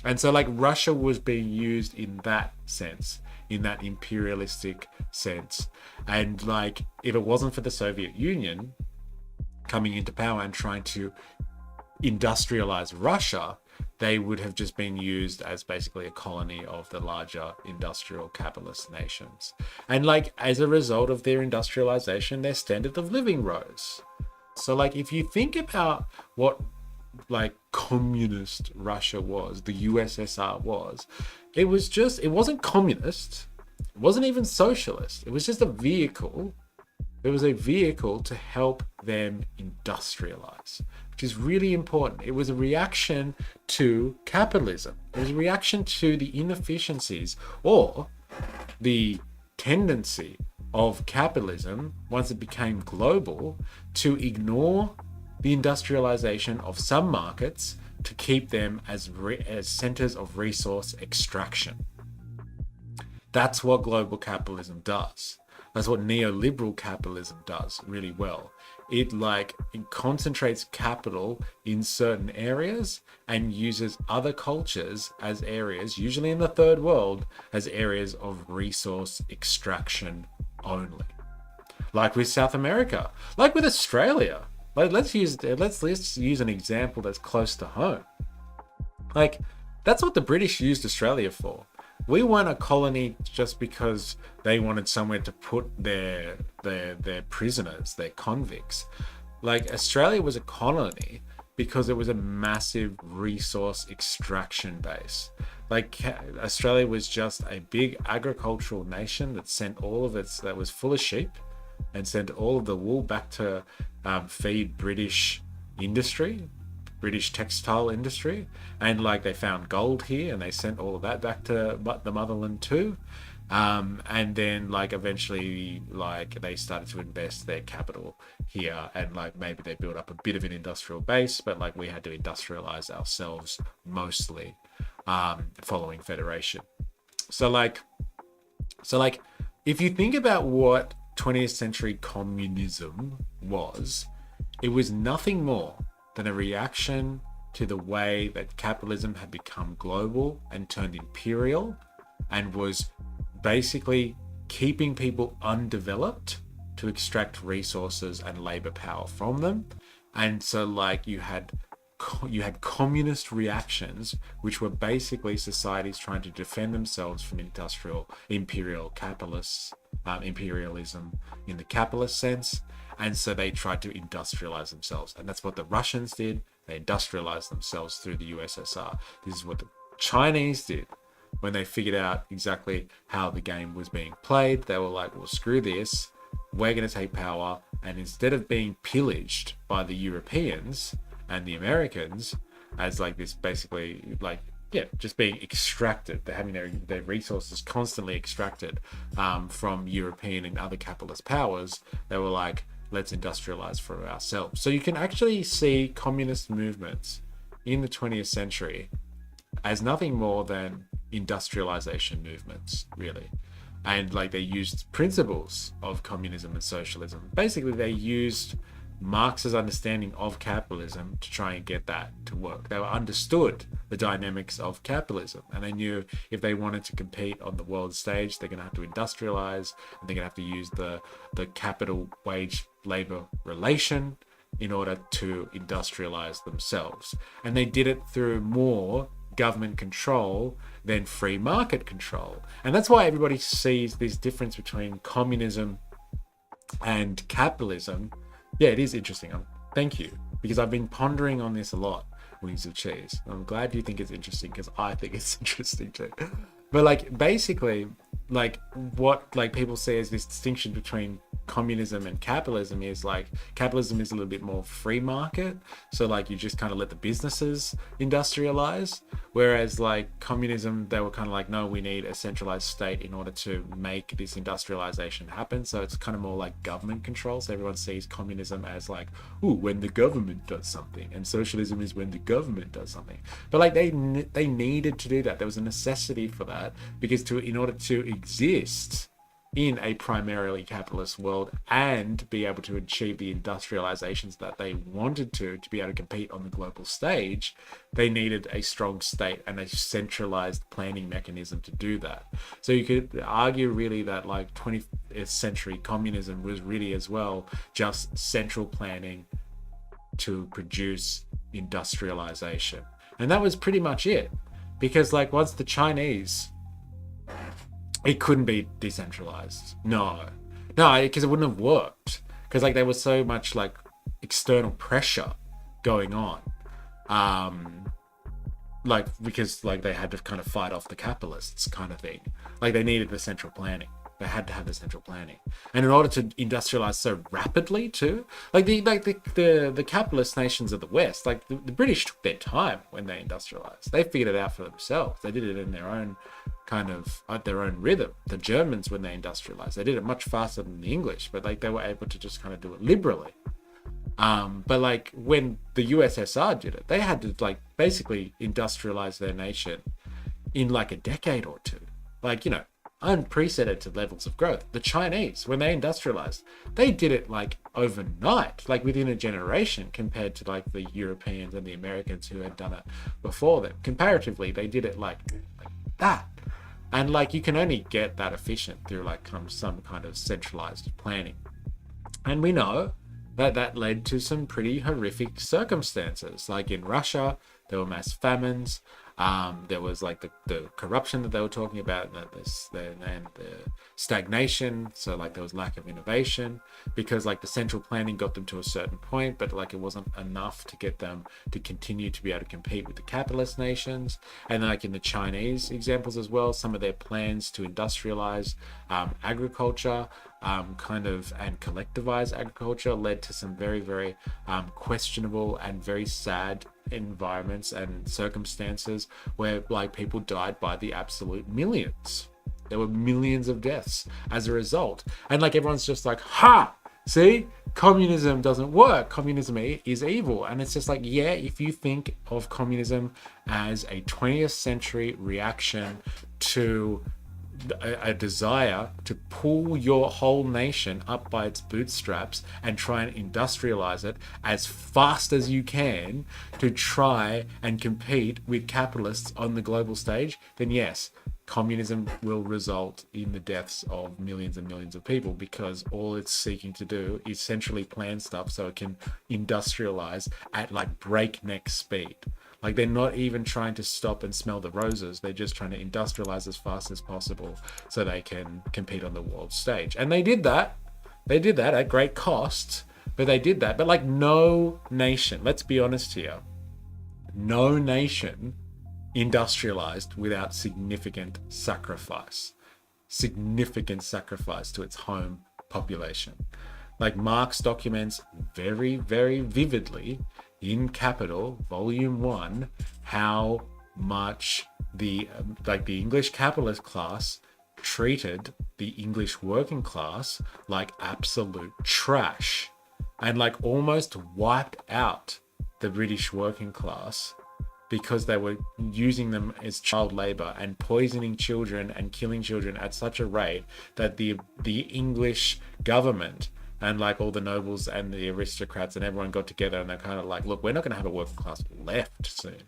And so like Russia was being used in that sense, in that imperialistic sense. And like if it wasn't for the Soviet Union coming into power and trying to industrialize Russia, they would have just been used as basically a colony of the larger industrial capitalist nations. And like as a result of their industrialization, their standard of living rose. So like if you think about what like communist Russia was, the USSR was, it wasn't communist, it wasn't even socialist, it was just a vehicle. It was a vehicle to help them industrialize, which is really important. It was a reaction to capitalism. It was a reaction to the inefficiencies or the tendency of capitalism, once it became global, to ignore the industrialization of some markets to keep them as centers of resource extraction. That's what global capitalism does. That's what neoliberal capitalism does really well. It concentrates capital in certain areas and uses other cultures as areas, usually in the third world, as areas of resource extraction only. Like with South America, like with Australia. Let's use an example that's close to home. Like that's what the British used Australia for. We weren't a colony just because they wanted somewhere to put their prisoners, their convicts. Like Australia was a colony because it was a massive resource extraction base. Like Australia was just a big agricultural nation that sent that was full of sheep and sent all of the wool back to feed British industry, British textile industry, and like they found gold here and they sent all of that back to the motherland too. And then like eventually like they started to invest their capital here and like maybe they built up a bit of an industrial base, but like we had to industrialize ourselves mostly following federation. So like if you think about what 20th century communism was, it was nothing more than a reaction to the way that capitalism had become global and turned imperial and was basically keeping people undeveloped to extract resources and labor power from them. And so like you had communist reactions, which were basically societies trying to defend themselves from imperial capitalists, imperialism in the capitalist sense. And so they tried to industrialize themselves. And that's what the Russians did. They industrialized themselves through the USSR. This is what the Chinese did when they figured out exactly how the game was being played. They were like, well, screw this. We're going to take power. And instead of being pillaged by the Europeans and the Americans as like this basically like, yeah, just being extracted. They're having their resources constantly extracted from European and other capitalist powers. They were like, let's industrialize for ourselves. So you can actually see communist movements in the 20th century as nothing more than industrialization movements, really. And like they used principles of communism and socialism. Basically, they used Marx's understanding of capitalism to try and get that to work. They understood the dynamics of capitalism, and they knew if they wanted to compete on the world stage, they're going to have to industrialize, and they're going to have to use the capital wage labor relation in order to industrialize themselves. And they did it through more government control than free market control. And that's why everybody sees this difference between communism and capitalism. Yeah, it is interesting. Thank you, because I've been pondering on this a lot. Wings of cheese. I'm glad you think it's interesting because I think it's interesting too. But like basically, like what like people say is this distinction between communism and capitalism is like capitalism is a little bit more free market, so like you just kind of let the businesses industrialize, whereas like communism, they were kind of like, no, we need a centralized state in order to make this industrialization happen. So it's kind of more like government control. So everyone sees communism as like, ooh, when the government does something, and socialism is when the government does something. But like they needed to do that. There was a necessity for that because in order to exist in a primarily capitalist world and be able to achieve the industrializations that they wanted to be able to compete on the global stage, they needed a strong state and a centralized planning mechanism to do that. So you could argue really that like 20th century communism was really as well just central planning to produce industrialization. And that was pretty much it. Because like once the Chinese, it couldn't be decentralized. No, because it wouldn't have worked. Because like there was so much like external pressure going on. Like because like they had to kind of fight off the capitalists kind of thing. Like they needed the central planning. They had to have the central planning, and in order to industrialize so rapidly too, like the capitalist nations of the West, like the British took their time when they industrialized. They figured it out for themselves. They did it in their own kind of at their own rhythm. The Germans, when they industrialized, they did it much faster than the English, but like they were able to just kind of do it liberally. But like when the USSR did it, they had to like basically industrialize their nation in like a decade or two. Like, you know, unprecedented levels of growth. The Chinese, when they industrialized, they did it like overnight, like within a generation, compared to like the Europeans and the Americans who had done it before them. Comparatively, they did it like that. And like you can only get that efficient through like some kind of centralized planning. And we know that led to some pretty horrific circumstances. Like in Russia, there were mass famines. There was like the corruption that they were talking about, and the stagnation. So like there was lack of innovation because like the central planning got them to a certain point, but like it wasn't enough to get them to continue to be able to compete with the capitalist nations. And like in the Chinese examples as well, some of their plans to industrialize agriculture and collectivize agriculture led to some very, very questionable and very sad environments and circumstances where like people died by the absolute millions. There were millions of deaths as a result. And like everyone's just like, ha! See? Communism doesn't work. Communism is evil. And it's just like, yeah, if you think of communism as a 20th century reaction to a desire to pull your whole nation up by its bootstraps and try and industrialize it as fast as you can to try and compete with capitalists on the global stage, then yes, communism will result in the deaths of millions and millions of people, because all it's seeking to do is centrally plan stuff so it can industrialize at like breakneck speed. Like they're not even trying to stop and smell the roses. They're just trying to industrialize as fast as possible so they can compete on the world stage. And they did that. They did that at great cost, but they did that. But like no nation, let's be honest here, no nation industrialized without significant sacrifice to its home population. Like Marx documents very, very vividly in Capital, Volume 1, how much the English capitalist class treated the English working class like absolute trash and like almost wiped out the British working class because they were using them as child labor and poisoning children and killing children at such a rate that the English government and like all the nobles and the aristocrats and everyone got together and they're kind of like, look, we're not going to have a working class left soon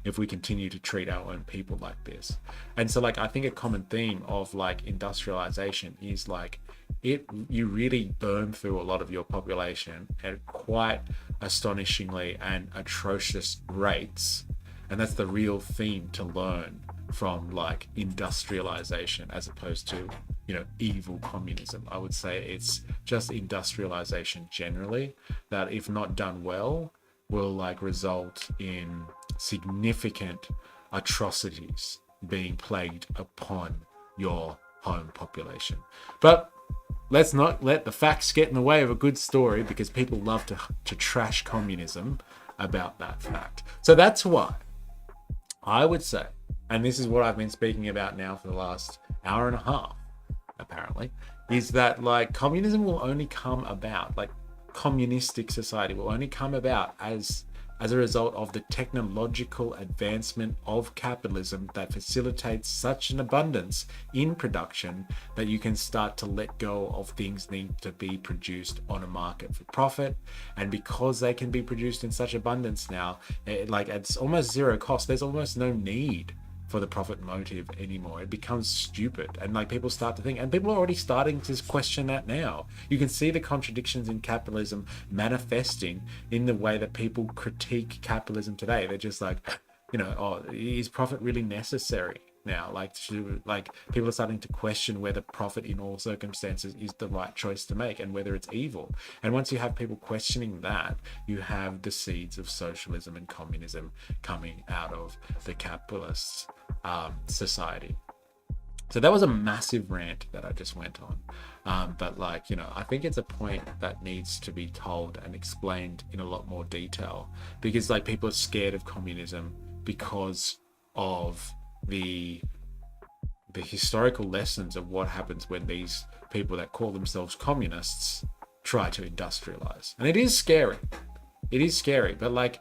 if we continue to treat our own people like this. And so like I think a common theme of like industrialization is like you really burn through a lot of your population at quite astonishingly and atrocious rates. And that's the real theme to learn from like industrialization as opposed to, you know, evil communism. I would say it's just industrialization generally that, if not done well, will like result in significant atrocities being plagued upon your home population. But let's not let the facts get in the way of a good story, because people love to trash communism about that fact. So that's why I would say, and this is what I've been speaking about now for the last hour and a half, apparently, is that like communism will only come about, like communistic society will only come about as as a result of the technological advancement of capitalism that facilitates such an abundance in production that you can start to let go of things needing to be produced on a market for profit. And because they can be produced in such abundance now, like it's almost zero cost, there's almost no need for the profit motive anymore. It becomes stupid, and like people start to think, and people are already starting to question that now. You can see the contradictions in capitalism manifesting in the way that people critique capitalism today. They're just like, oh, is profit really necessary now? Like people are starting to question whether profit in all circumstances is the right choice to make and whether it's evil. And once you have people questioning that, you have the seeds of socialism and communism coming out of the capitalist society. So that was a massive rant that I just went on. But I think it's a point that needs to be told and explained in a lot more detail, because people are scared of communism because of the historical lessons of what happens when these people that call themselves communists try to industrialize. And it is scary. But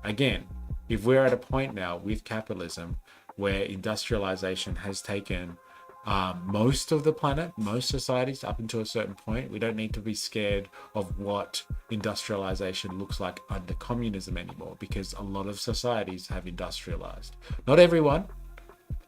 again, if we're at a point now with capitalism where industrialization has taken most of the planet, most societies up until a certain point, we don't need to be scared of what industrialization looks like under communism anymore, because a lot of societies have industrialized. Not everyone.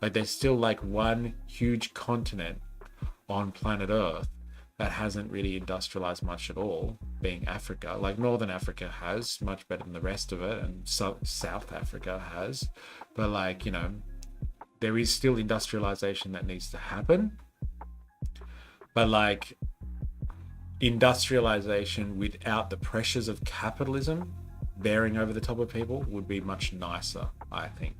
There's still one huge continent on planet Earth that hasn't really industrialized much at all, being Africa. Northern Africa has much better than the rest of it, and South Africa has. But there is still industrialization that needs to happen. But industrialization without the pressures of capitalism bearing over the top of people would be much nicer, I think.